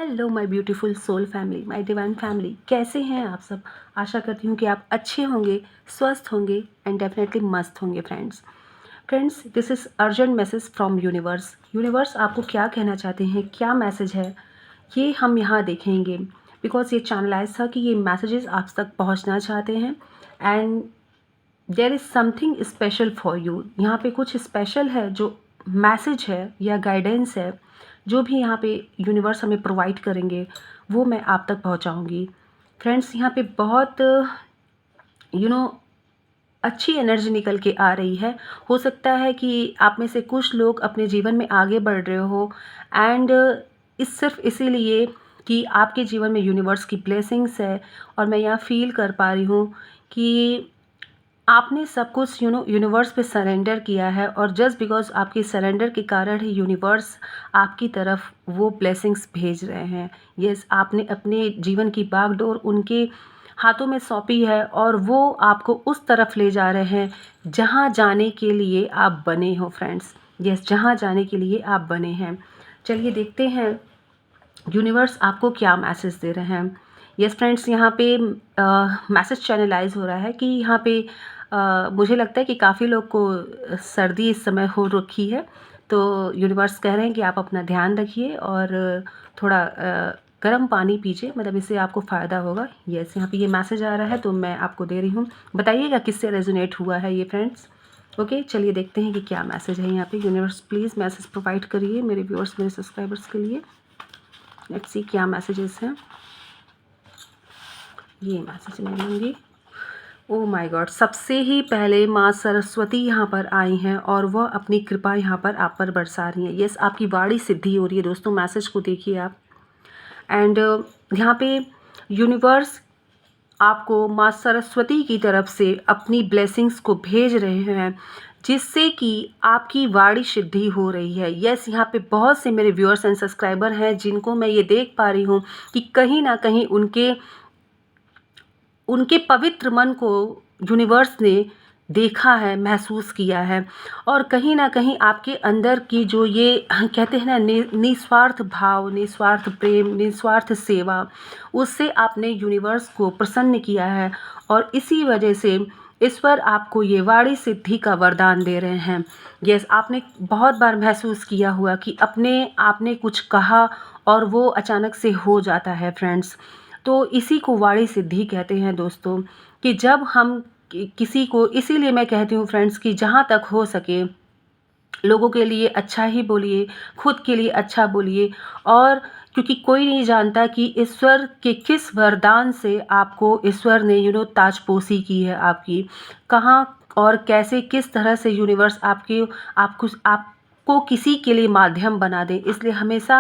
Hello my beautiful soul family, my divine family, कैसे हैं आप सब। आशा करती हूँ कि आप अच्छे होंगे, स्वस्थ होंगे एंड डेफिनेटली मस्त होंगे। Friends this is urgent message from universe. Universe आपको क्या कहना चाहते हैं, क्या मैसेज है, ये हम यहाँ देखेंगे। बिकॉज ये चैनलाइज था कि ये मैसेजेस आप तक पहुँचना चाहते हैं and there is something special for you. यहाँ पे कुछ स्पेशल है जो मैसेज है या गाइडेंस है, जो भी यहाँ पे यूनिवर्स हमें प्रोवाइड करेंगे वो मैं आप तक पहुँचाऊँगी। फ्रेंड्स यहाँ पे बहुत अच्छी एनर्जी निकल के आ रही है। हो सकता है कि आप में से कुछ लोग अपने जीवन में आगे बढ़ रहे हो एंड सिर्फ इसीलिए कि आपके जीवन में यूनिवर्स की ब्लेसिंग्स है। और मैं यहाँ फील कर पा रही हूँ कि आपने सब कुछ यूनिवर्स पे सरेंडर किया है और जस्ट बिकॉज आपके सरेंडर के कारण ही यूनिवर्स आपकी तरफ वो ब्लेसिंग्स भेज रहे हैं। यस, आपने अपने जीवन की बागडोर उनके हाथों में सौंपी है और वो आपको उस तरफ ले जा रहे हैं जहाँ जाने के लिए आप बने हो। फ्रेंड्स यस, जहाँ जाने के लिए आप बने हैं। चलिए देखते हैं यूनिवर्स आपको क्या मैसेज दे रहे हैं। यस फ्रेंड्स, यहाँ पे मैसेज चैनलाइज हो रहा है कि यहाँ पे मुझे लगता है कि काफ़ी लोग को सर्दी इस समय हो रखी है, तो यूनिवर्स कह रहे हैं कि आप अपना ध्यान रखिए और थोड़ा गर्म पानी पीजिए, मतलब इससे आपको फ़ायदा होगा। यस, यहाँ पे ये मैसेज आ रहा है तो मैं आपको दे रही हूँ। बताइएगा किससे रेजोनेट हुआ है ये फ्रेंड्स। ओके चलिए देखते हैं कि क्या मैसेज है यहाँ पे। यूनिवर्स प्लीज़ मैसेज प्रोवाइड करिए मेरे व्यूअर्स, मेरे सब्सक्राइबर्स के लिए। लेट्स सी क्या मैसेजेस हैं। ये मैसेज मैं लूँगी। ओ माय गॉड, सबसे ही पहले माँ सरस्वती यहाँ पर आई हैं और वह अपनी कृपा यहाँ पर आप पर बरसा रही हैं। यस, आपकी वाणी सिद्धि हो रही है दोस्तों। मैसेज को देखिए आप एंड यहाँ पे यूनिवर्स आपको माँ सरस्वती की तरफ से अपनी ब्लेसिंग्स को भेज रहे हैं जिससे कि आपकी वाणी सिद्धि हो रही है। यस, यहाँ पे बहुत से मेरे व्यूअर्स एंड सब्सक्राइबर हैं जिनको मैं ये देख पा रही हूँ कि कहीं ना कहीं उनके पवित्र मन को यूनिवर्स ने देखा है, महसूस किया है और कहीं ना कहीं आपके अंदर की जो ये कहते हैं ना निस्वार्थ भाव, निस्वार्थ प्रेम, निस्वार्थ सेवा, उससे आपने यूनिवर्स को प्रसन्न किया है और इसी वजह से ईश्वर आपको ये वाणी सिद्धि का वरदान दे रहे हैं। यस, आपने बहुत बार महसूस किया हुआ कि आपने कुछ कहा और वो अचानक से हो जाता है फ्रेंड्स। तो इसी को वाणी सिद्धि कहते हैं दोस्तों, कि जब हम किसी को, इसीलिए मैं कहती हूँ फ्रेंड्स कि जहाँ तक हो सके लोगों के लिए अच्छा ही बोलिए, खुद के लिए अच्छा बोलिए। और क्योंकि कोई नहीं जानता कि ईश्वर के किस वरदान से आपको ईश्वर ने ताजपोशी की है आपकी, कहाँ और कैसे किस तरह से यूनिवर्स आपको किसी के लिए माध्यम बना दे। इसलिए हमेशा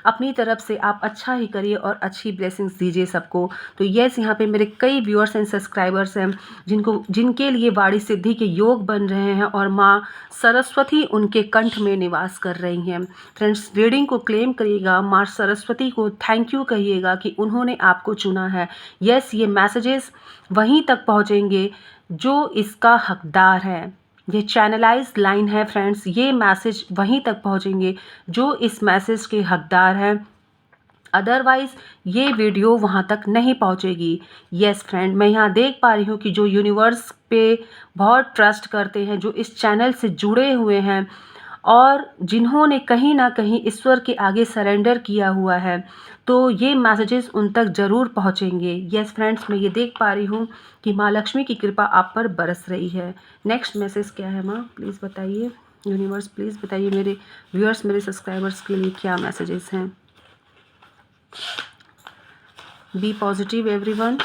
अपनी तरफ से आप अच्छा ही करिए और अच्छी ब्लेसिंग्स दीजिए सबको। तो यस, यहाँ पे मेरे कई व्यूअर्स एंड सब्सक्राइबर्स हैं जिनके लिए वाणी सिद्धि के योग बन रहे हैं और माँ सरस्वती उनके कंठ में निवास कर रही हैं। फ्रेंड्स रीडिंग को क्लेम करिएगा, माँ सरस्वती को थैंक यू कहिएगा कि उन्होंने आपको चुना है। यस, ये मैसेजेस वहीं तक पहुँचेंगे जो इसका हकदार है। ये चैनलाइज लाइन है फ्रेंड्स, ये मैसेज वहीं तक पहुंचेंगे जो इस मैसेज के हकदार हैं, अदरवाइज़ ये वीडियो वहाँ तक नहीं पहुँचेगी। यस फ्रेंड, मैं यहाँ देख पा रही हूँ कि जो यूनिवर्स पे बहुत ट्रस्ट करते हैं, जो इस चैनल से जुड़े हुए हैं और जिन्होंने कहीं ना कहीं ईश्वर के आगे सरेंडर किया हुआ है, तो ये मैसेजेस उन तक ज़रूर पहुँचेंगे। यस फ्रेंड्स, मैं ये देख पा रही हूँ कि माँ लक्ष्मी की कृपा आप पर बरस रही है। नेक्स्ट मैसेज क्या है माँ, प्लीज़ बताइए। यूनिवर्स प्लीज़ बताइए मेरे व्यूअर्स, मेरे सब्सक्राइबर्स के लिए क्या मैसेजेस हैं। Be positive everyone.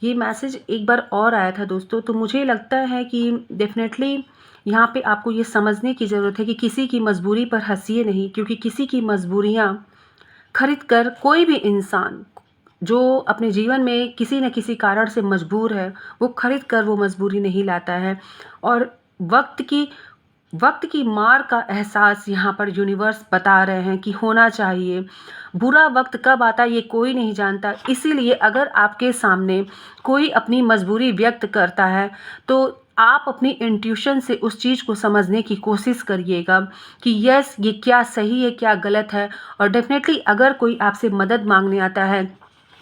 ये मैसेज एक बार और आया था दोस्तों, तो मुझे लगता है कि डेफिनेटली यहाँ पे आपको ये समझने की ज़रूरत है कि किसी की मजबूरी पर हंसिए नहीं, क्योंकि किसी की मजबूरियाँ खरीद कर कोई भी इंसान जो अपने जीवन में किसी न किसी कारण से मजबूर है, वो खरीद कर वो मजबूरी नहीं लाता है। और वक्त की मार का एहसास यहाँ पर यूनिवर्स बता रहे हैं कि होना चाहिए। बुरा वक्त कब आता है ये कोई नहीं जानता, इसीलिए अगर आपके सामने कोई अपनी मजबूरी व्यक्त करता है तो आप अपनी इंट्यूशन से उस चीज़ को समझने की कोशिश करिएगा कि यस ये क्या सही है क्या गलत है। और डेफिनेटली अगर कोई आपसे मदद मांगने आता है,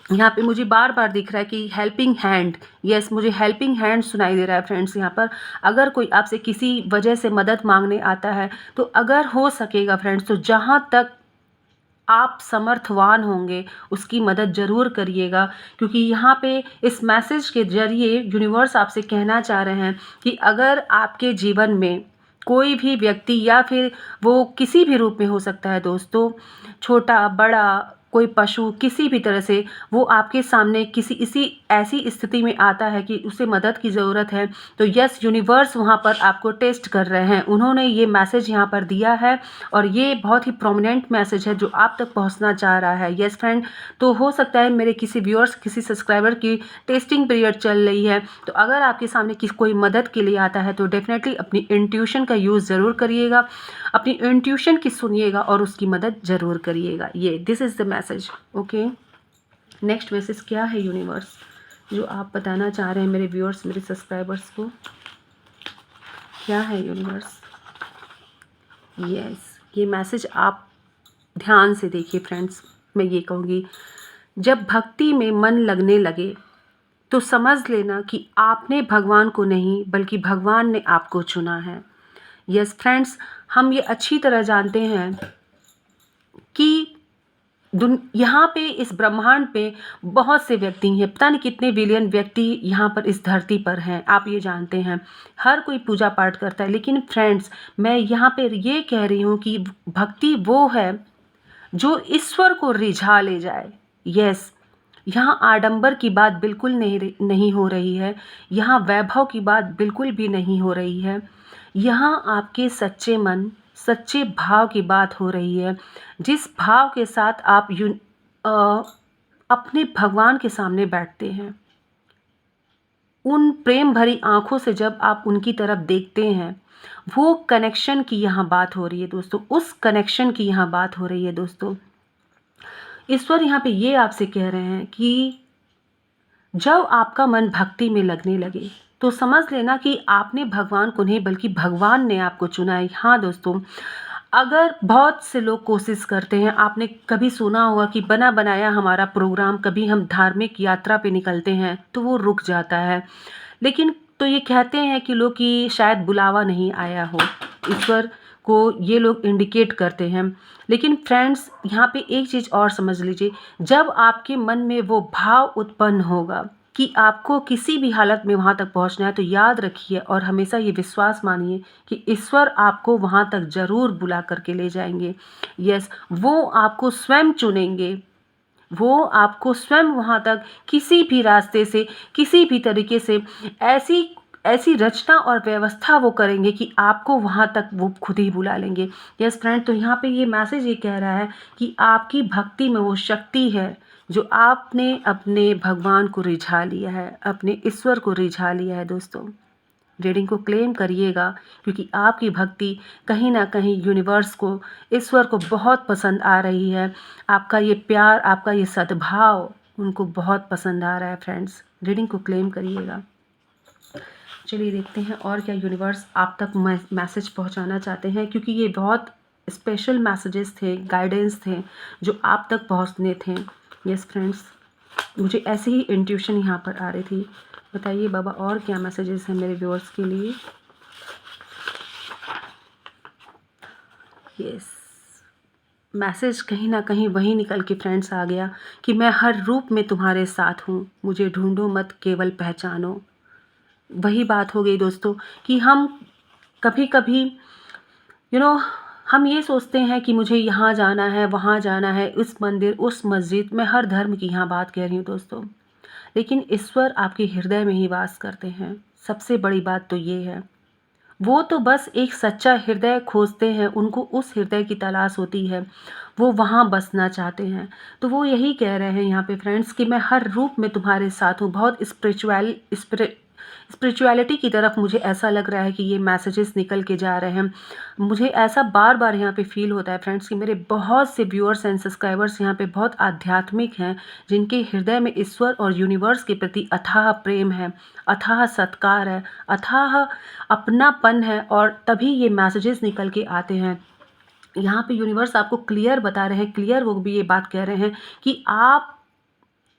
यहाँ पे मुझे बार बार दिख रहा है कि हेल्पिंग हैंड, यस मुझे हेल्पिंग हैंड सुनाई दे रहा है फ्रेंड्स यहाँ पर। अगर कोई आपसे किसी वजह से मदद मांगने आता है तो अगर हो सकेगा फ्रेंड्स तो जहाँ तक आप समर्थवान होंगे उसकी मदद ज़रूर करिएगा, क्योंकि यहाँ पे इस मैसेज के ज़रिए यूनिवर्स आपसे कहना चाह रहे हैं कि अगर आपके जीवन में कोई भी व्यक्ति या फिर वो किसी भी रूप में हो सकता है दोस्तों, छोटा बड़ा कोई पशु किसी भी तरह से वो आपके सामने किसी इसी ऐसी स्थिति में आता है कि उसे मदद की ज़रूरत है, तो यस यूनिवर्स वहाँ पर आपको टेस्ट कर रहे हैं। उन्होंने ये मैसेज यहाँ पर दिया है और ये बहुत ही प्रोमिनेंट मैसेज है जो आप तक पहुँचना चाह रहा है। यस फ्रेंड, तो हो सकता है मेरे किसी व्यूअर्स किसी सब्सक्राइबर की टेस्टिंग पीरियड चल रही है, तो अगर आपके सामने कोई मदद के लिए आता है तो डेफिनेटली अपनी इंट्यूशन का यूज़ ज़रूर करिएगा, अपनी इंट्यूशन की सुनिएगा और उसकी मदद ज़रूर करिएगा। ये this is the message. Okay, next message क्या है यूनिवर्स जो आप बताना चाह रहे हैं मेरे व्यूअर्स मेरे सब्सक्राइबर्स को? क्या है यूनिवर्स? यस, ये मैसेज आप ध्यान से देखिए फ्रेंड्स। मैं ये कहूँगी, जब भक्ति में मन लगने लगे तो समझ लेना कि आपने भगवान को नहीं बल्कि भगवान ने आपको चुना है। यस फ्रेंड्स, हम ये अच्छी तरह जानते हैं कि यहाँ पे इस ब्रह्मांड पे बहुत से व्यक्ति हैं, पता नहीं कितने बिलियन व्यक्ति यहाँ पर इस धरती पर हैं, आप ये जानते हैं। हर कोई पूजा पाठ करता है, लेकिन फ्रेंड्स मैं यहाँ पे ये कह रही हूँ कि भक्ति वो है जो ईश्वर को रिझा ले जाए। यस, यहाँ आडंबर की बात बिल्कुल नहीं हो रही है, यहाँ वैभव की बात बिल्कुल भी नहीं हो रही है, यहाँ आपके सच्चे मन सच्चे भाव की बात हो रही है। जिस भाव के साथ आप अपने भगवान के सामने बैठते हैं, उन प्रेम भरी आँखों से जब आप उनकी तरफ देखते हैं, वो कनेक्शन की यहाँ बात हो रही है दोस्तों, उस कनेक्शन की यहाँ बात हो रही है दोस्तों। ईश्वर यहाँ पे ये आपसे कह रहे हैं कि जब आपका मन भक्ति में लगने लगे तो समझ लेना कि आपने भगवान को नहीं बल्कि भगवान ने आपको चुना है। हाँ दोस्तों, अगर बहुत से लोग कोशिश करते हैं, आपने कभी सुना होगा कि बना बनाया हमारा प्रोग्राम कभी हम धार्मिक यात्रा पे निकलते हैं तो वो रुक जाता है, लेकिन तो ये कहते हैं कि लोग कि शायद बुलावा नहीं आया हो, ईश्वर को ये लोग इंडिकेट करते हैं। लेकिन फ्रेंड्स यहाँ पे एक चीज़ और समझ लीजिए, जब आपके मन में वो भाव उत्पन्न होगा कि आपको किसी भी हालत में वहाँ तक पहुँचना है, तो याद रखिए और हमेशा ये विश्वास मानिए कि ईश्वर आपको वहाँ तक ज़रूर बुला करके ले जाएंगे। यस, वो आपको स्वयं चुनेंगे, वो आपको स्वयं वहाँ तक किसी भी रास्ते से किसी भी तरीके से ऐसी ऐसी रचना और व्यवस्था वो करेंगे कि आपको वहाँ तक वो खुद ही बुला लेंगे। यस फ्रेंड, तो यहाँ पे ये मैसेज ये कह रहा है कि आपकी भक्ति में वो शक्ति है जो आपने अपने भगवान को रिझा लिया है, अपने ईश्वर को रिझा लिया है। दोस्तों रीडिंग को क्लेम करिएगा, क्योंकि आपकी भक्ति कहीं ना कहीं यूनिवर्स को ईश्वर को बहुत पसंद आ रही है। आपका ये प्यार आपका ये सद्भाव उनको बहुत पसंद आ रहा है। फ्रेंड्स रीडिंग को क्लेम करिएगा। चलिए देखते हैं और क्या यूनिवर्स आप तक मैसेज पहुंचाना चाहते हैं, क्योंकि ये बहुत स्पेशल मैसेजेस थे, गाइडेंस थे जो आप तक पहुंचने थे। यस फ्रेंड्स, मुझे ऐसे ही इंट्यूशन यहाँ पर आ रही थी। बताइए बाबा और क्या मैसेजेस हैं मेरे व्यूअर्स के लिए। यस, मैसेज कहीं ना कहीं वही निकल के फ्रेंड्स आ गया कि मैं हर रूप में तुम्हारे साथ हूँ, मुझे ढूंढो मत केवल पहचानो। वही बात हो गई दोस्तों कि हम कभी कभी हम ये सोचते हैं कि मुझे यहाँ जाना है वहाँ जाना है, उस मंदिर उस मस्जिद, मैं हर धर्म की यहाँ बात कह रही हूँ दोस्तों, लेकिन ईश्वर आपके हृदय में ही वास करते हैं। सबसे बड़ी बात तो ये है, वो तो बस एक सच्चा हृदय खोजते हैं, उनको उस हृदय की तलाश होती है, वो वहाँ बसना चाहते हैं। तो वो यही कह रहे हैं यहाँ पे फ्रेंड्स कि मैं हर रूप में तुम्हारे साथ हूँ। बहुत स्पिरिचुअलिटी की तरफ मुझे ऐसा लग रहा है कि ये मैसेजेस निकल के जा रहे हैं। मुझे ऐसा बार बार यहाँ पे फील होता है फ्रेंड्स कि मेरे बहुत से व्यूअर्स एंड सब्सक्राइबर्स यहाँ पे बहुत आध्यात्मिक हैं, जिनके हृदय में ईश्वर और यूनिवर्स के प्रति अथाह प्रेम है, अथाह सत्कार है, अथाह अपनापन है, और तभी ये मैसेजेस निकल के आते हैं। यहाँ पे यूनिवर्स आपको क्लियर बता रहे हैं, क्लियर वो भी ये बात कह रहे हैं कि आप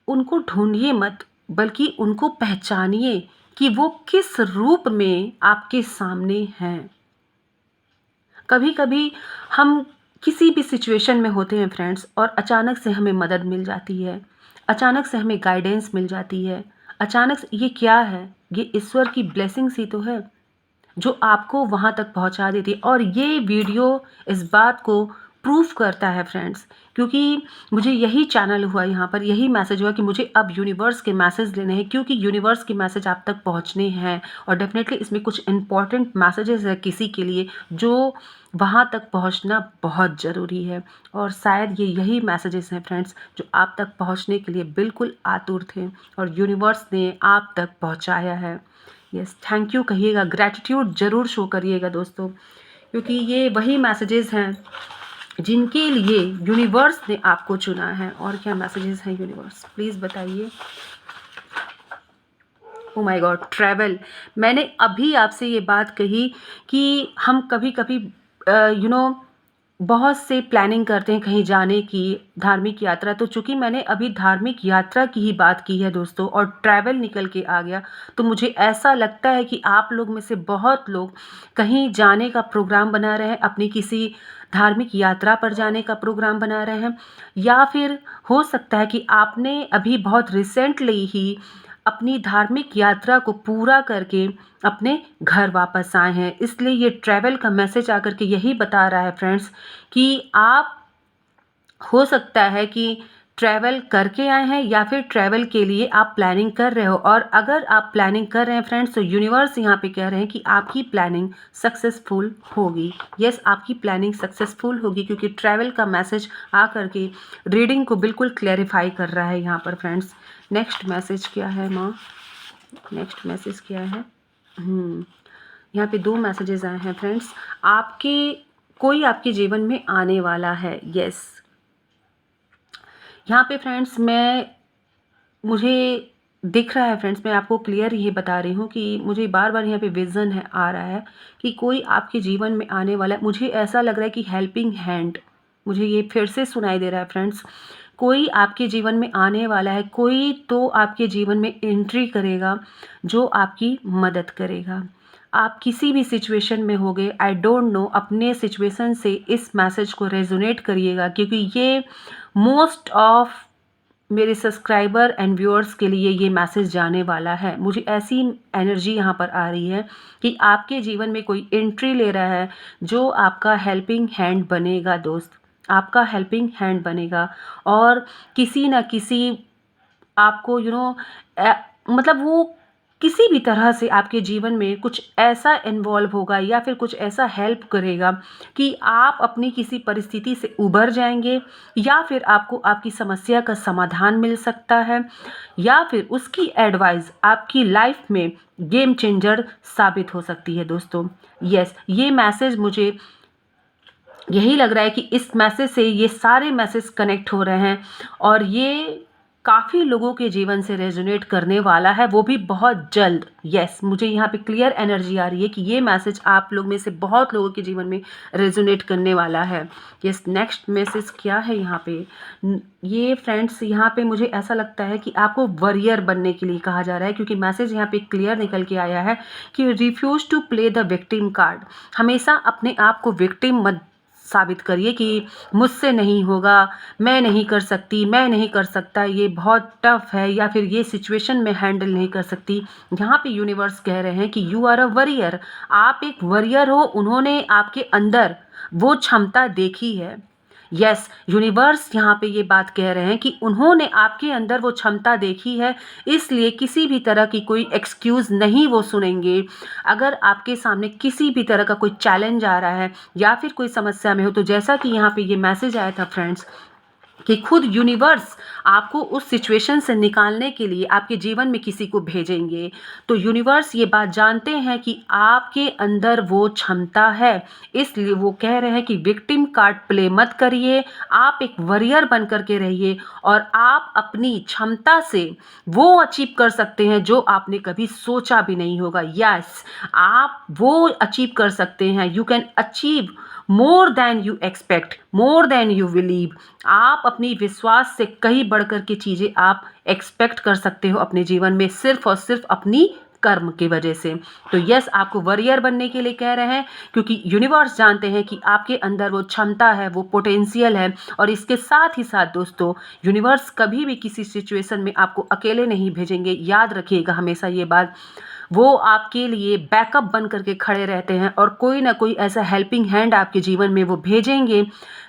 उनको ढूंढिए मत, बल्कि उनको पहचानिए कि वो किस रूप में आपके सामने हैं। कभी कभी हम किसी भी सिचुएशन में होते हैं फ्रेंड्स, और अचानक से हमें मदद मिल जाती है, अचानक से हमें गाइडेंस मिल जाती है, अचानक से ये क्या है, ये ईश्वर की ब्लेसिंग्स ही तो है जो आपको वहाँ तक पहुँचा देती है। और ये वीडियो इस बात को प्रूफ करता है फ्रेंड्स, क्योंकि मुझे यही चैनल हुआ, यहाँ पर यही मैसेज हुआ कि मुझे अब यूनिवर्स के मैसेज लेने हैं, क्योंकि यूनिवर्स के मैसेज आप तक पहुँचने हैं। और डेफिनेटली इसमें कुछ इंपॉर्टेंट मैसेजेस है किसी के लिए जो वहाँ तक पहुँचना बहुत ज़रूरी है, और शायद ये यही मैसेजेस हैं फ्रेंड्स जो आप तक पहुँचने के लिए बिल्कुल आतुर थे, और यूनिवर्स ने आप तक पहुँचाया है। यस, थैंक यू कहिएगा, ग्रैटिट्यूड ज़रूर शो करिएगा दोस्तों, क्योंकि ये वही मैसेजेस हैं जिनके लिए यूनिवर्स ने आपको चुना है। और क्या मैसेजेस हैं यूनिवर्स, प्लीज़ बताइए। Oh my God, travel. मैंने अभी आपसे ये बात कही कि हम कभी कभी बहुत से प्लानिंग करते हैं कहीं जाने की, धार्मिक यात्रा। तो चूंकि मैंने अभी धार्मिक यात्रा की ही बात की है दोस्तों, और ट्रैवल निकल के आ गया, तो मुझे ऐसा लगता है कि आप लोग में से बहुत लोग कहीं जाने का प्रोग्राम बना रहे हैं, अपनी किसी धार्मिक यात्रा पर जाने का प्रोग्राम बना रहे हैं, या फिर हो सकता है कि आपने अभी बहुत रिसेंटली ही अपनी धार्मिक यात्रा को पूरा करके अपने घर वापस आए हैं। इसलिए ये ट्रैवल का मैसेज आकर के यही बता रहा है फ्रेंड्स कि आप, हो सकता है कि ट्रैवल करके आए हैं, या फिर ट्रैवल के लिए आप प्लानिंग कर रहे हो। और अगर आप प्लानिंग कर रहे हैं फ्रेंड्स, तो यूनिवर्स यहाँ पे कह रहे हैं कि आपकी प्लानिंग सक्सेसफुल होगी। यस, आपकी प्लानिंग सक्सेसफुल होगी, क्योंकि ट्रैवल का मैसेज आकर के रीडिंग को बिल्कुल क्लैरिफाई कर रहा है यहाँ पर फ्रेंड्स। नेक्स्ट मैसेज क्या है माँ, नेक्स्ट मैसेज क्या है? यहाँ पे 2 मैसेजेस आए हैं फ्रेंड्स। कोई आपके जीवन में आने वाला है। यस, यहाँ पे फ्रेंड्स मुझे दिख रहा है फ्रेंड्स, मैं आपको क्लियर ये बता रही हूँ कि मुझे बार बार यहाँ पे विज़न आ रहा है कि कोई आपके जीवन में आने वाला है। मुझे ऐसा लग रहा है कि हेल्पिंग हैंड, मुझे ये फिर से सुनाई दे रहा है फ्रेंड्स। कोई आपके जीवन में आने वाला है, कोई तो आपके जीवन में एंट्री करेगा जो आपकी मदद करेगा। आप किसी भी सिचुएशन में होगे, आई डोंट नो, अपने सिचुएशन से इस मैसेज को रेजोनेट करिएगा, क्योंकि ये मोस्ट ऑफ मेरे सब्सक्राइबर एंड व्यूअर्स के लिए ये मैसेज जाने वाला है। मुझे ऐसी एनर्जी यहाँ पर आ रही है कि आपके जीवन में कोई एंट्री ले रहा है जो आपका हेल्पिंग हैंड बनेगा दोस्त, आपका हेल्पिंग हैंड बनेगा। और किसी न किसी आपको मतलब वो किसी भी तरह से आपके जीवन में कुछ ऐसा इन्वॉल्व होगा, या फिर कुछ ऐसा हेल्प करेगा कि आप अपनी किसी परिस्थिति से उबर जाएंगे, या फिर आपको आपकी समस्या का समाधान मिल सकता है, या फिर उसकी एडवाइस आपकी लाइफ में गेम चेंजर साबित हो सकती है दोस्तों। यस, ये मैसेज मुझे यही लग रहा है कि इस मैसेज से ये सारे मैसेज कनेक्ट हो रहे हैं, और ये काफ़ी लोगों के जीवन से रेजोनेट करने वाला है, वो भी बहुत जल्द। यस, मुझे यहाँ पे क्लियर एनर्जी आ रही है कि ये मैसेज आप लोग में से बहुत लोगों के जीवन में रेजोनेट करने वाला है। यस, नेक्स्ट मैसेज क्या है यहाँ पे? ये फ्रेंड्स, यहाँ पे मुझे ऐसा लगता है कि आपको वॉरियर बनने के लिए कहा जा रहा है, क्योंकि मैसेज यहाँ पे क्लियर निकल के आया है कि refuse to play the victim card. हमेशा अपने आप को विक्टिम मत साबित करिए कि मुझसे नहीं होगा, मैं नहीं कर सकती, मैं नहीं कर सकता, ये बहुत टफ है, या फिर ये सिचुएशन में हैंडल नहीं कर सकती। यहाँ पे यूनिवर्स कह रहे हैं कि यू आर अ वॉरियर, आप एक वॉरियर हो। उन्होंने आपके अंदर वो क्षमता देखी है। यस, यूनिवर्स यहाँ पे ये बात कह रहे हैं कि उन्होंने आपके अंदर वो क्षमता देखी है, इसलिए किसी भी तरह की कोई एक्सक्यूज़ नहीं वो सुनेंगे। अगर आपके सामने किसी भी तरह का कोई चैलेंज आ रहा है, या फिर कोई समस्या में हो, तो जैसा कि यहाँ पे ये मैसेज आया था फ्रेंड्स कि खुद यूनिवर्स आपको उस सिचुएशन से निकालने के लिए आपके जीवन में किसी को भेजेंगे। तो यूनिवर्स ये बात जानते हैं कि आपके अंदर वो क्षमता है, इसलिए वो कह रहे हैं कि विक्टिम कार्ड प्ले मत करिए, आप एक वॉरियर बन कर के रहिए और आप अपनी क्षमता से वो अचीव कर सकते हैं जो आपने कभी सोचा भी नहीं होगा। यस, आप वो अचीव कर सकते हैं। You can achieve more than you expect, more than you believe. आप अपनी विश्वास से कहीं बढ़कर की चीज़ें आप एक्सपेक्ट कर सकते हो अपने जीवन में, सिर्फ और सिर्फ अपनी कर्म की वजह से। तो यस, आपको वॉरियर बनने के लिए कह रहे हैं, क्योंकि यूनिवर्स जानते हैं कि आपके अंदर वो क्षमता है, वो पोटेंशियल है। और इसके साथ ही साथ दोस्तों, यूनिवर्स कभी भी किसी सिचुएशन में आपको अकेले नहीं भेजेंगे। याद रखिएगा हमेशा ये बात, वो आपके लिए बैकअप बन करके खड़े रहते हैं और कोई ना कोई ऐसा हेल्पिंग हैंड आपके जीवन में वो भेजेंगे,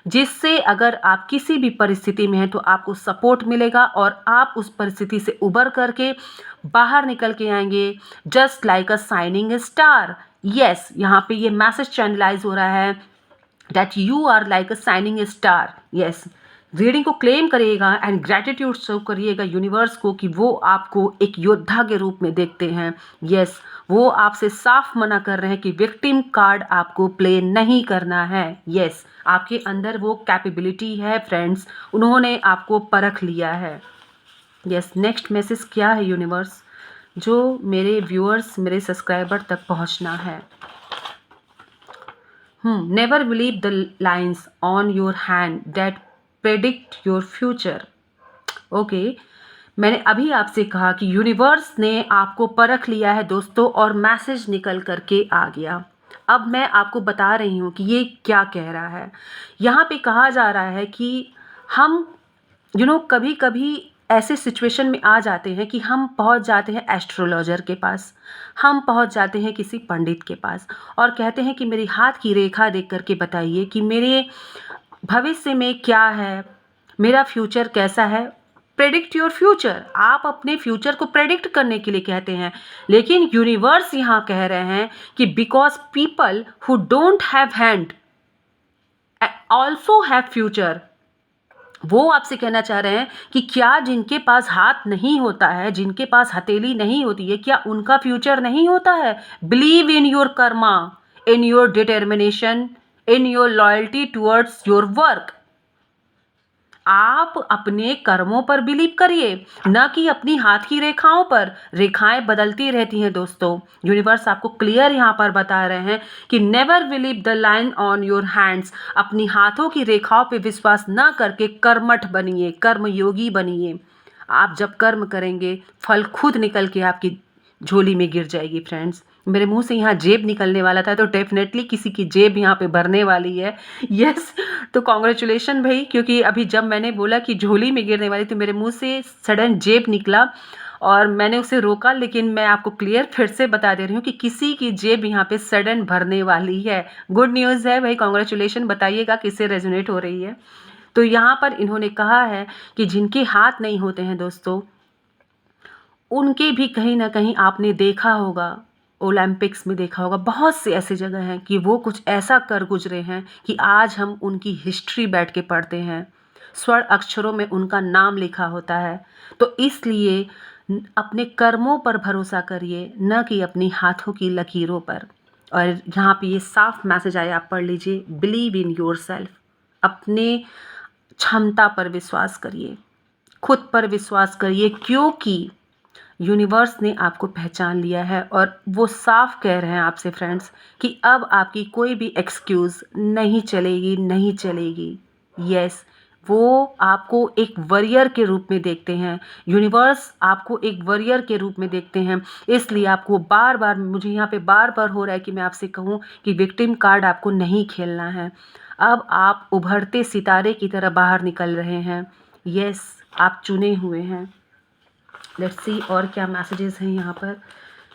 जिससे अगर आप किसी भी परिस्थिति में हैं तो आपको सपोर्ट मिलेगा और आप उस परिस्थिति से उबर करके बाहर निकल के आएंगे, just like a shining star. Yes, यहाँ पे ये मैसेज चैनलाइज हो रहा है that you are like a shining star. Yes, reading को क्लेम करिएगा एंड ग्रैटिट्यूड शो करिएगा यूनिवर्स को कि वो आपको एक योद्धा के रूप में देखते हैं। यस, वो आपसे साफ मना कर रहे हैं कि विक्टिम कार्ड आपको प्ले नहीं करना है। यस, आपके अंदर वो कैपेबिलिटी है फ्रेंड्स, उन्होंने आपको परख लिया है। यस, नेक्स्ट मैसेज क्या है यूनिवर्स जो मेरे व्यूअर्स, मेरे सब्सक्राइबर तक पहुंचना है? Never believe the lines on your hand that predict your future. Okay, मैंने अभी आपसे कहा कि यूनिवर्स ने आपको परख लिया है दोस्तों, और मैसेज निकल करके आ गया। अब मैं आपको बता रही हूँ कि ये क्या कह रहा है। यहाँ पे कहा जा रहा है कि हम कभी कभी ऐसे सिचुएशन में आ जाते हैं कि हम पहुंच जाते हैं एस्ट्रोलॉजर के पास, हम पहुंच जाते हैं किसी पंडित के पास और कहते हैं कि मेरी हाथ की रेखा देख करके बताइए कि मेरे भविष्य में क्या है, मेरा फ्यूचर कैसा है। प्रेडिक्ट योर फ्यूचर, आप अपने फ्यूचर को प्रेडिक्ट करने के लिए कहते हैं। लेकिन यूनिवर्स यहाँ कह रहे हैं कि because people who don't have hand also have future. वो आपसे कहना चाह रहे हैं कि क्या जिनके पास हाथ नहीं होता है, जिनके पास हथेली नहीं होती है, क्या उनका फ्यूचर नहीं होता है? Believe in your Karma, in your determination, in your loyalty towards your work. आप अपने कर्मों पर बिलीव करिए, न कि अपनी हाथ की रेखाओं पर। रेखाएं बदलती रहती हैं दोस्तों। यूनिवर्स आपको क्लियर यहाँ पर बता रहे हैं कि never believe the line on your hands. अपनी हाथों की रेखाओं पे विश्वास न करके कर्मठ बनिए, कर्मयोगी बनिए। आप जब कर्म करेंगे फल खुद निकल के आपकी झोली में गिर जाएगी फ्रेंड्स। मेरे मुंह से यहाँ जेब निकलने वाला था तो डेफिनेटली किसी की जेब यहाँ पे भरने वाली है। यस, तो कॉन्ग्रेचुलेशन भाई, क्योंकि अभी जब मैंने बोला कि झोली में गिरने वाली तो मेरे मुंह से सडन जेब निकला और मैंने उसे रोका। लेकिन मैं आपको क्लियर फिर से बता दे रही हूँ कि किसी की जेब यहाँ पे सडन भरने वाली है। गुड न्यूज़ है भाई, कॉन्ग्रेचुलेशन। बताइएगा किससे रेजोनेट हो रही है। तो यहाँ पर इन्होंने कहा है कि जिनके हाथ नहीं होते हैं दोस्तों, उनके भी कहीं ना कहीं आपने देखा होगा, ओलंपिक्स में देखा होगा, बहुत से ऐसे जगह हैं कि वो कुछ ऐसा कर गुजरे हैं कि आज हम उनकी हिस्ट्री बैठ के पढ़ते हैं, स्वर्ण अक्षरों में उनका नाम लिखा होता है। तो इसलिए अपने कर्मों पर भरोसा करिए, न कि अपनी हाथों की लकीरों पर। और यहाँ पे ये साफ मैसेज आया, आप पढ़ लीजिए, बिलीव इन योर सेल्फ। अपने क्षमता पर विश्वास करिए, खुद पर विश्वास करिए, क्योंकि यूनिवर्स ने आपको पहचान लिया है और वो साफ कह रहे हैं आपसे फ्रेंड्स कि अब आपकी कोई भी एक्सक्यूज़ नहीं चलेगी, नहीं चलेगी। यस, वो आपको एक वॉरियर के रूप में देखते हैं। यूनिवर्स आपको एक वॉरियर के रूप में देखते हैं, इसलिए आपको बार बार, मुझे यहाँ पे बार बार हो रहा है कि मैं आपसे कहूँ कि विक्टिम कार्ड आपको नहीं खेलना है। अब आप उभरते सितारे की तरह बाहर निकल रहे हैं। यस, आप चुने हुए हैं। लेट्स सी और क्या मैसेजेस हैं यहाँ पर।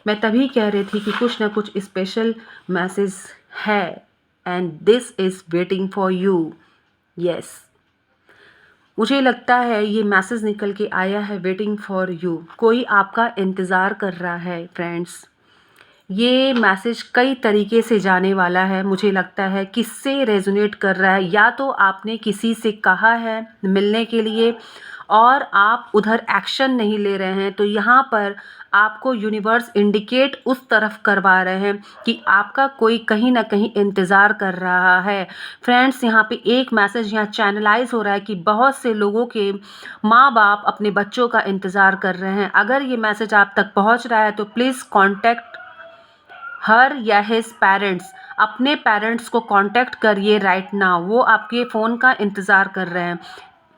मैं तभी कह रही थी कि कुछ ना कुछ स्पेशल मैसेज है and this is waiting for you. Yes, मुझे लगता है ये मैसेज निकल के आया है, वेटिंग फॉर यू। कोई आपका इंतज़ार कर रहा है फ्रेंड्स। ये मैसेज कई तरीके से जाने वाला है, मुझे लगता है किससे रेजोनेट कर रहा है। या तो आपने किसी से कहा है मिलने के लिए और आप उधर एक्शन नहीं ले रहे हैं, तो यहाँ पर आपको यूनिवर्स इंडिकेट उस तरफ करवा रहे हैं कि आपका कोई कहीं ना कहीं इंतज़ार कर रहा है। फ्रेंड्स, यहाँ पे एक मैसेज यहाँ चैनलाइज हो रहा है कि बहुत से लोगों के माँ बाप अपने बच्चों का इंतज़ार कर रहे हैं। अगर ये मैसेज आप तक पहुँच रहा है तो प्लीज़ कॉन्टैक्ट हर या हिज पेरेंट्स। अपने पेरेंट्स को कांटेक्ट करिए राइट नाउ, वो आपके फ़ोन का इंतज़ार कर रहे हैं।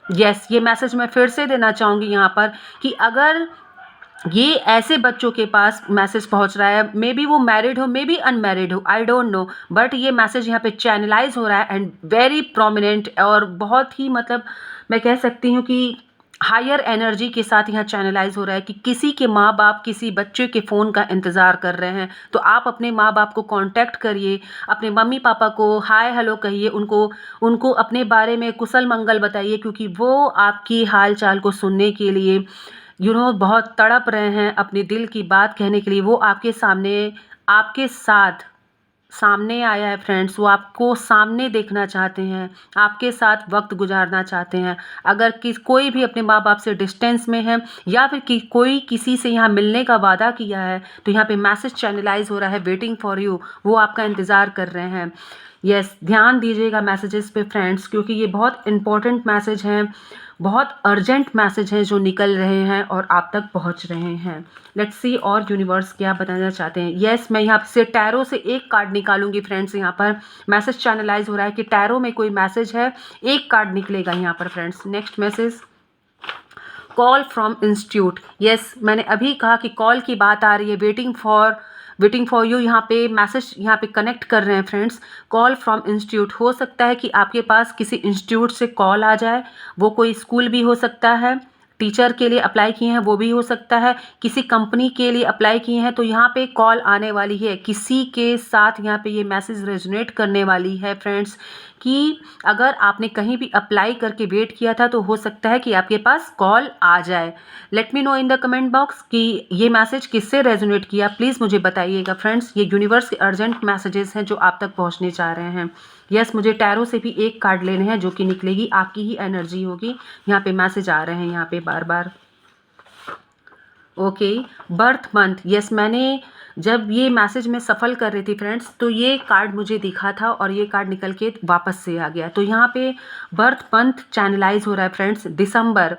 यस, ये मैसेज मैं फिर से देना चाहूँगी यहाँ पर कि अगर ये ऐसे बच्चों के पास मैसेज पहुँच रहा है, मे बी वो मैरिड हो, मे बी अनमैरिड हो, आई डोंट नो, बट ये मैसेज यहाँ पे चैनलाइज हो रहा है एंड वेरी प्रोमिनेंट और बहुत ही मतलब मैं कह सकती हूँ कि हायर एनर्जी के साथ यहाँ चैनलाइज हो रहा है कि किसी के माँ बाप किसी बच्चे के फ़ोन का इंतज़ार कर रहे हैं। तो आप अपने माँ बाप को कांटेक्ट करिए, अपने मम्मी पापा को हाय हेलो कहिए, उनको उनको अपने बारे में कुशल मंगल बताइए, क्योंकि वो आपकी हाल चाल को सुनने के लिए बहुत तड़प रहे हैं अपने दिल की बात कहने के लिए। वो आपके सामने आपके साथ सामने आया है फ्रेंड्स, वो आपको सामने देखना चाहते हैं, आपके साथ वक्त गुजारना चाहते हैं। अगर कोई भी अपने माँ बाप से डिस्टेंस में है या फिर कोई किसी से यहाँ मिलने का वादा किया है, तो यहाँ पे मैसेज चैनलाइज हो रहा है वेटिंग फॉर यू, वो आपका इंतज़ार कर रहे हैं। यस, ध्यान दीजिएगा मैसेजेस पे फ्रेंड्स, क्योंकि ये बहुत इंपॉर्टेंट मैसेज हैं, बहुत अर्जेंट मैसेज हैं जो निकल रहे हैं और आप तक पहुंच रहे हैं। लेट्स सी और यूनिवर्स क्या बताना चाहते हैं। यस, मैं यहाँ से टैरो से एक कार्ड निकालूंगी फ्रेंड्स। यहाँ पर मैसेज चैनलाइज हो रहा है कि टैरो में कोई मैसेज है, एक कार्ड निकलेगा यहाँ पर friends. Next message, call from institute. Yes, मैंने अभी कहा कि कॉल की बात आ रही है, वेटिंग फॉर यू, यहाँ पे मैसेज यहाँ पे कनेक्ट कर रहे हैं फ्रेंड्स। कॉल फ्रॉम इंस्टीट्यूट, हो सकता है कि आपके पास किसी इंस्टीट्यूट से कॉल आ जाए, वो कोई स्कूल भी हो सकता है, टीचर के लिए अप्लाई किए हैं वो भी हो सकता है, किसी कंपनी के लिए अप्लाई किए हैं, तो यहाँ पे कॉल आने वाली है किसी के साथ। यहाँ पे ये मैसेज रेजोनेट करने वाली है फ्रेंड्स कि अगर आपने कहीं भी अप्लाई करके वेट किया था तो हो सकता है कि आपके पास कॉल आ जाए। Let me know in the comment box कि ये मैसेज किससे रेजोनेट किया, प्लीज़ मुझे बताइएगा फ्रेंड्स। ये यूनिवर्स के अर्जेंट मैसेजेस हैं जो आप तक पहुँचने चाह रहे हैं। यस, मुझे टैरो से भी एक कार्ड लेने हैं जो कि निकलेगी, आपकी ही एनर्जी होगी। यहाँ पे मैसेज आ रहे हैं यहाँ पे बार बार। Okay, birth month. यस, मैंने जब ये मैसेज में सफल कर रही थी फ्रेंड्स, तो ये कार्ड मुझे दिखा था और ये कार्ड निकल के वापस से आ गया। तो यहाँ पे बर्थ मंथ चैनलाइज हो रहा है फ्रेंड्स, दिसंबर।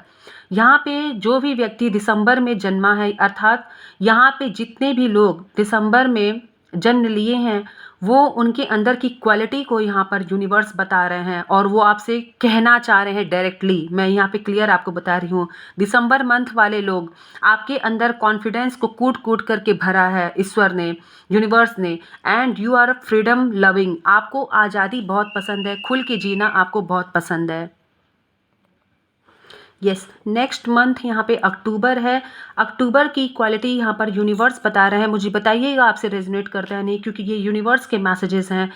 यहाँ पे जो भी व्यक्ति दिसंबर में जन्मा है, अर्थात यहाँ पे जितने भी लोग दिसंबर में जन्म लिए हैं, वो उनके अंदर की क्वालिटी को यहाँ पर यूनिवर्स बता रहे हैं और वो आपसे कहना चाह रहे हैं डायरेक्टली। मैं यहाँ पे क्लियर आपको बता रही हूँ, दिसंबर मंथ वाले लोग, आपके अंदर कॉन्फिडेंस को कूट कूट करके भरा है ईश्वर ने, यूनिवर्स ने, and you are freedom loving. आपको आज़ादी बहुत पसंद है, खुल के जीना आपको बहुत पसंद है। यस, नेक्स्ट मंथ यहाँ पे अक्टूबर है। अक्टूबर की क्वालिटी यहाँ पर यूनिवर्स बता रहे हैं, मुझे बताइएगा आपसे रेजोनेट करता है नहीं, क्योंकि ये यूनिवर्स के मैसेजेस हैं।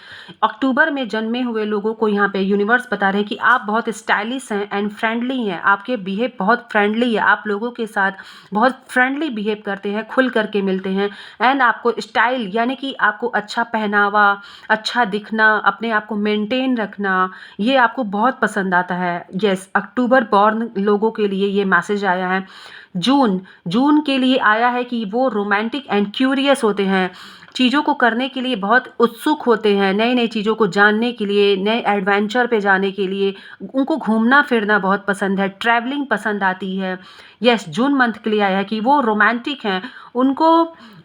अक्टूबर में जन्मे हुए लोगों को यहाँ पे यूनिवर्स बता रहे हैं कि आप बहुत स्टाइलिश हैं एंड फ्रेंडली हैं, आपके बिहेव बहुत फ्रेंडली है, आप लोगों के साथ बहुत फ्रेंडली बिहेव करते हैं, खुल करके मिलते हैं, एंड आपको स्टाइल यानी कि आपको अच्छा पहनावा, अच्छा दिखना, अपने आप को मेंटेन रखना, ये आपको बहुत पसंद आता है। यस, अक्टूबर बॉर्न लोगों के लिए ये मैसेज आया है। जून के लिए आया है कि वो रोमांटिक एंड क्यूरियस होते हैं, चीज़ों को करने के लिए बहुत उत्सुक होते हैं, नई नई चीज़ों को जानने के लिए, नए एडवेंचर पे जाने के लिए, उनको घूमना फिरना बहुत पसंद है, ट्रैवलिंग पसंद आती है। यस, जून मंथ के लिए आया है कि वो रोमांटिक हैं, उनको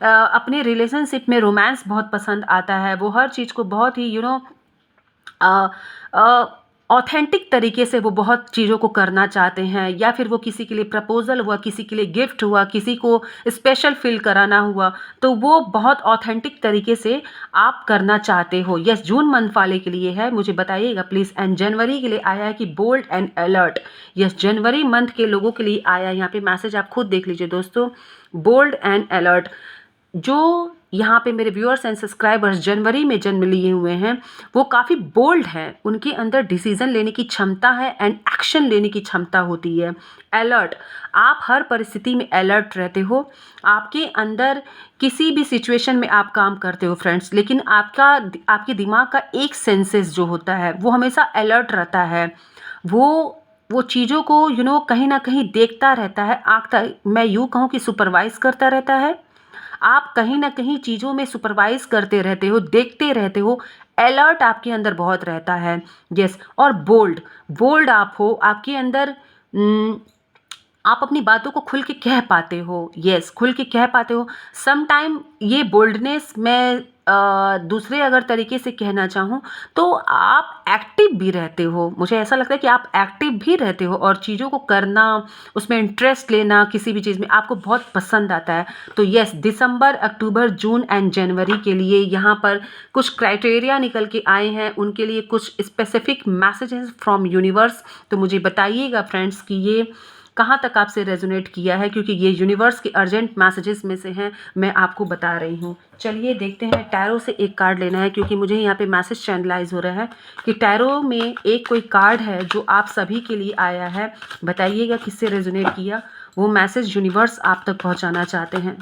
अपने रिलेशनशिप में रोमांस बहुत पसंद आता है, वो हर चीज़ को बहुत ही ऑथेंटिक तरीके से वो बहुत चीज़ों को करना चाहते हैं, या फिर वो किसी के लिए प्रपोजल हुआ, किसी के लिए गिफ्ट हुआ, किसी को स्पेशल फील कराना हुआ, तो वो बहुत ऑथेंटिक तरीके से आप करना चाहते हो। यस, जून मंथ वाले के लिए है, मुझे बताइएगा प्लीज़। एंड जनवरी के लिए आया है कि बोल्ड एंड अलर्ट। यस, जनवरी मंथ के लोगों के लिए आया है यहाँ पे मैसेज, आप खुद देख लीजिए दोस्तों, बोल्ड एंड अलर्ट। जो यहाँ पे मेरे व्यूअर्स एंड सब्सक्राइबर्स जनवरी में जन्म लिए हुए हैं, वो काफ़ी बोल्ड हैं, उनके अंदर डिसीजन लेने की क्षमता है एंड एक्शन लेने की क्षमता होती है। अलर्ट, आप हर परिस्थिति में अलर्ट रहते हो, आपके अंदर किसी भी सिचुएशन में आप काम करते हो फ्रेंड्स, लेकिन आपके दिमाग का एक सेंसेस जो होता है वो हमेशा अलर्ट रहता है, वो चीज़ों को कहीं ना कहीं देखता रहता है, आँख तक मैं यूँ कहूँ कि सुपरवाइज करता रहता है। आप कहीं न कहीं चीज़ों में सुपरवाइज़ करते रहते हो, देखते रहते हो, अलर्ट आपके अंदर बहुत रहता है। येस, और बोल्ड, बोल्ड आप हो, आपके अंदर आप अपनी बातों को खुल के कह पाते हो। येस, खुल के कह पाते हो। सम टाइम ये बोल्डनेस मैं दूसरे अगर तरीके से कहना चाहूँ तो आप एक्टिव भी रहते हो। मुझे ऐसा लगता है कि आप एक्टिव भी रहते हो और चीज़ों को करना, उसमें इंटरेस्ट लेना, किसी भी चीज़ में आपको बहुत पसंद आता है। तो yes, December, October, June and जनवरी के लिए यहाँ पर कुछ क्राइटेरिया निकल के आए हैं, उनके लिए कुछ स्पेसिफिक मैसेजेस फ्रॉम यूनिवर्स। तो मुझे बताइएगा फ्रेंड्स कि ये कहाँ तक आपसे रेजोनेट किया है, क्योंकि ये यूनिवर्स के अर्जेंट मैसेजेस में से हैं, मैं आपको बता रही हूँ। चलिए देखते हैं, टैरो से एक कार्ड लेना है क्योंकि मुझे यहाँ पे मैसेज चैनलाइज हो रहा है कि टैरो में एक कोई कार्ड है जो आप सभी के लिए आया है। बताइएगा किससे रेजोनेट किया, वो मैसेज यूनिवर्स आप तक पहुँचाना चाहते हैं।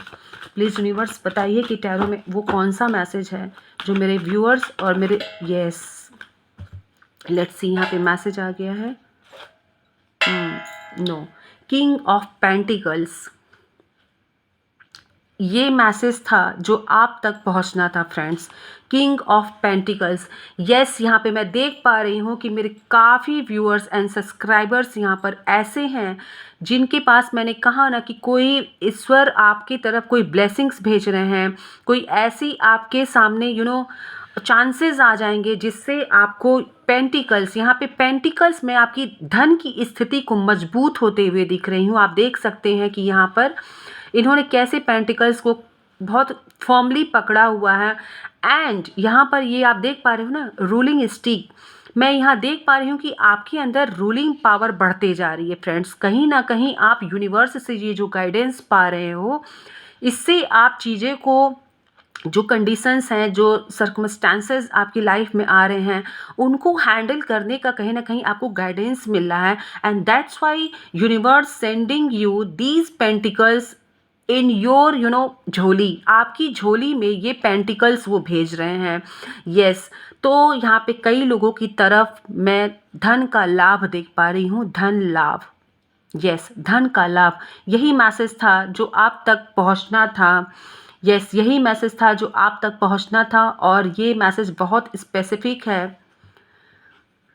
प्लीज़ यूनिवर्स बताइए कि टैरो में वो कौन सा मैसेज है जो मेरे व्यूअर्स और मेरे येस लेट्स सी, यहाँ पे मैसेज आ गया है। नो, किंग ऑफ पेंटिकल्स, ये मैसेज था जो आप तक पहुंचना था friends. King of pentacles, yes, यहाँ पे मैं देख पा रही हूँ कि मेरे काफ़ी व्यूअर्स एंड सब्सक्राइबर्स यहाँ पर ऐसे हैं जिनके पास, मैंने कहा ना कि कोई ईश्वर आपकी तरफ कोई ब्लेसिंग्स भेज रहे हैं, कोई ऐसी आपके सामने चांसेस आ जाएंगे जिससे आपको पेंटिकल्स, यहाँ पे पेंटिकल्स में आपकी धन की स्थिति को मजबूत होते हुए दिख रही हूँ। आप देख सकते हैं कि यहाँ पर इन्होंने कैसे पेंटिकल्स को बहुत फर्मली पकड़ा हुआ है। एंड यहाँ पर ये आप देख पा रहे हो ना, रूलिंग स्टिक, मैं यहाँ देख पा रही हूँ कि आपके अंदर रूलिंग पावर बढ़ते जा रही है फ्रेंड्स। कहीं ना कहीं आप यूनिवर्स से ये जो गाइडेंस पा रहे हो, इससे आप चीज़ें को, जो कंडीशंस हैं, जो सर्कमस्टांसेस आपकी लाइफ में आ रहे हैं, उनको हैंडल करने का कहीं ना कहीं आपको गाइडेंस मिल रहा है। And that's why universe sending you these pentacles in your झोली, आपकी झोली में ये पेंटिकल्स वो भेज रहे हैं। यस, तो यहाँ पे कई लोगों की तरफ मैं धन का लाभ देख पा रही हूँ, धन लाभ। यस, धन का लाभ, यही मैसेज था जो आप तक पहुँचना था। यस, यही मैसेज था जो आप तक पहुँचना था और ये मैसेज बहुत स्पेसिफिक है।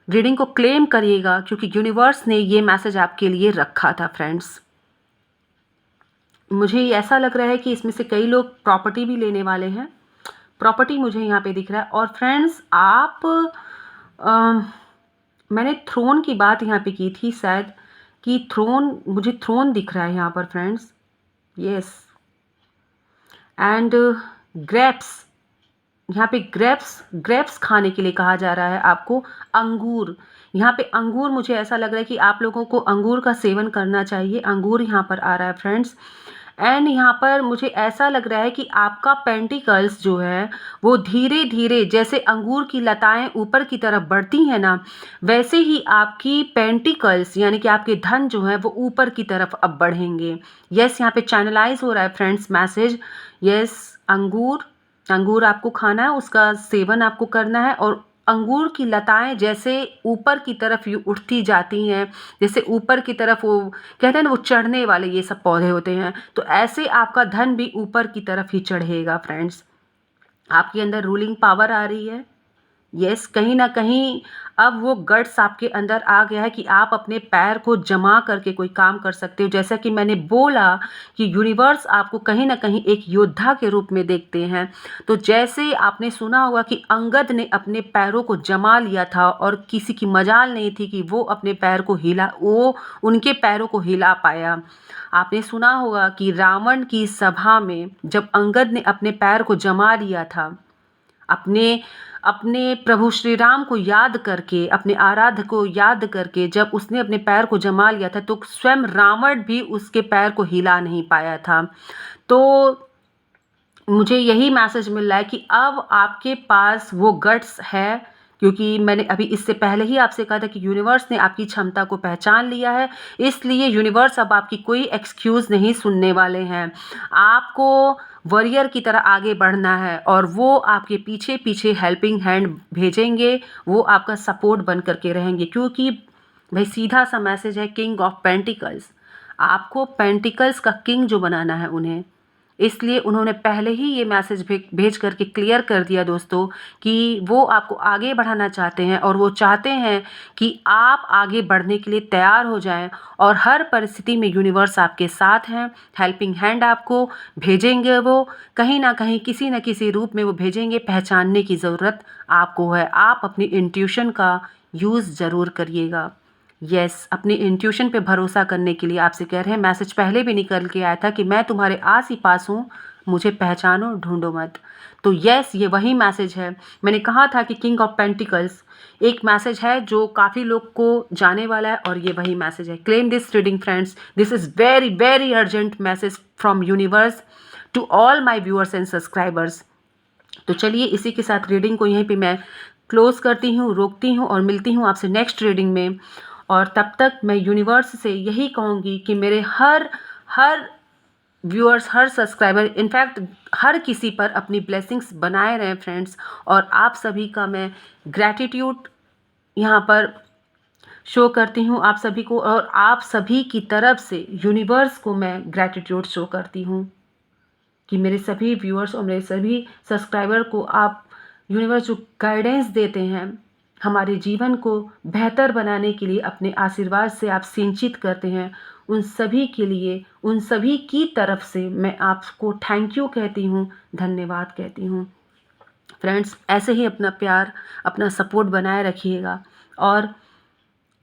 रीडिंग को क्लेम करिएगा क्योंकि यूनिवर्स ने ये मैसेज आपके लिए रखा था फ्रेंड्स। मुझे ऐसा लग रहा है कि इसमें से कई लोग प्रॉपर्टी भी लेने वाले हैं। प्रॉपर्टी मुझे यहाँ पे दिख रहा है। और फ्रेंड्स, आप मैंने थ्रोन की बात यहाँ पे की थी शायद, कि थ्रोन, मुझे थ्रोन दिख रहा है यहाँ पर फ्रेंड्स। यस, एंड ग्रेप्स, यहाँ पे ग्रेप्स खाने के लिए कहा जा रहा है आपको। अंगूर, यहाँ पे अंगूर, मुझे ऐसा लग रहा है कि आप लोगों को अंगूर का सेवन करना चाहिए। अंगूर यहाँ पर आ रहा है फ्रेंड्स। एंड यहाँ पर मुझे ऐसा लग रहा है कि आपका पेंटिकल्स जो है वो धीरे धीरे, जैसे अंगूर की लताएं ऊपर की तरफ बढ़ती हैं ना, वैसे ही आपकी पेंटिकल्स यानी कि आपके धन जो है वो ऊपर की तरफ अब बढ़ेंगे। यस, यहाँ पे चैनलाइज हो रहा है फ्रेंड्स मैसेज। यस, अंगूर आपको खाना है, उसका सेवन आपको करना है। और अंगूर की लताएं जैसे ऊपर की तरफ उठती जाती हैं, जैसे ऊपर की तरफ वो कहते हैं ना, वो चढ़ने वाले ये सब पौधे होते हैं, तो ऐसे आपका धन भी ऊपर की तरफ ही चढ़ेगा फ्रेंड्स। आपके अंदर रूलिंग पावर आ रही है। यस, कहीं ना कहीं अब वो गट्स आपके अंदर आ गया है कि आप अपने पैर को जमा करके कोई काम कर सकते हो। जैसा कि मैंने बोला कि यूनिवर्स आपको कहीं ना कहीं एक योद्धा के रूप में देखते हैं। तो जैसे आपने सुना होगा कि अंगद ने अपने पैरों को जमा लिया था और किसी की मजाल नहीं थी कि वो अपने पैर को वो उनके पैरों को हिला पाया। आपने सुना होगा कि रावण की सभा में जब अंगद ने अपने पैर को जमा लिया था, अपने अपने प्रभु श्री राम को याद करके, अपने आराध्य को याद करके जब उसने अपने पैर को जमा लिया था, तो स्वयं रावण भी उसके पैर को हिला नहीं पाया था। तो मुझे यही मैसेज मिल रहा है कि अब आपके पास वो गट्स है, क्योंकि मैंने अभी इससे पहले ही आपसे कहा था कि यूनिवर्स ने आपकी क्षमता को पहचान लिया है, इसलिए यूनिवर्स अब आपकी कोई एक्सक्यूज़ नहीं सुनने वाले हैं। आपको वॉरियर की तरह आगे बढ़ना है और वो आपके पीछे पीछे हेल्पिंग हैंड भेजेंगे, वो आपका सपोर्ट बन करके रहेंगे, क्योंकि भाई सीधा सा मैसेज है किंग ऑफ पेंटिकल्स। आपको पेंटिकल्स का किंग जो बनाना है उन्हें, इसलिए उन्होंने पहले ही ये मैसेज भेज करके क्लियर कर दिया दोस्तों कि वो आपको आगे बढ़ाना चाहते हैं और वो चाहते हैं कि आप आगे बढ़ने के लिए तैयार हो जाएं और हर परिस्थिति में यूनिवर्स आपके साथ हैं। हेल्पिंग हैंड आपको भेजेंगे, वो कहीं ना कहीं किसी न किसी रूप में वो भेजेंगे। पहचानने की ज़रूरत आपको है। आप अपनी इंट्यूशन का यूज़ ज़रूर करिएगा। यस, अपनी इंट्यूशन पे भरोसा करने के लिए आपसे कह रहे हैं। मैसेज पहले भी निकल के आया था कि मैं तुम्हारे आस ही पास हूँ, मुझे पहचानो, ढूंढो मत। तो यस, ये वही मैसेज है। मैंने कहा था कि किंग ऑफ पेंटिकल्स एक मैसेज है जो काफ़ी लोग को जाने वाला है और ये वही मैसेज है। Claim this reading friends, this is very very urgent message from universe to all my viewers and subscribers. तो चलिए इसी के साथ रीडिंग को यहीं पे मैं क्लोज़ करती हूँ, रोकती हूँ और मिलती हूँ आपसे नेक्स्ट रीडिंग में। और तब तक मैं यूनिवर्स से यही कहूँगी कि मेरे हर व्यूअर्स, हर सब्सक्राइबर, इनफैक्ट हर किसी पर अपनी ब्लेसिंग्स बनाए रहें फ्रेंड्स। और आप सभी का मैं ग्रैटिट्यूड यहाँ पर शो करती हूँ आप सभी को, और आप सभी की तरफ से यूनिवर्स को मैं ग्रैटिट्यूड शो करती हूँ कि मेरे सभी व्यूअर्स और मेरे सभी सब्सक्राइबर को आप यूनिवर्स जो गाइडेंस देते हैं हमारे जीवन को बेहतर बनाने के लिए, अपने आशीर्वाद से आप सिंचित करते हैं, उन सभी के लिए, उन सभी की तरफ से मैं आपको थैंक यू कहती हूँ, धन्यवाद कहती हूँ। फ्रेंड्स, ऐसे ही अपना प्यार, अपना सपोर्ट बनाए रखिएगा और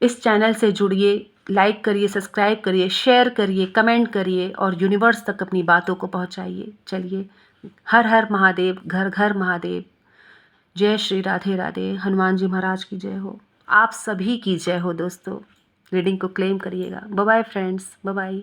इस चैनल से जुड़िए, लाइक करिए, सब्सक्राइब करिए, शेयर करिए, कमेंट करिए और यूनिवर्स तक अपनी बातों को पहुंचाइए। चलिए, हर हर महादेव, घर घर महादेव। जय श्री राधे राधे। हनुमान जी महाराज की जय हो। आप सभी की जय हो दोस्तों। रीडिंग को क्लेम करिएगा। Bye bye friends, bye bye.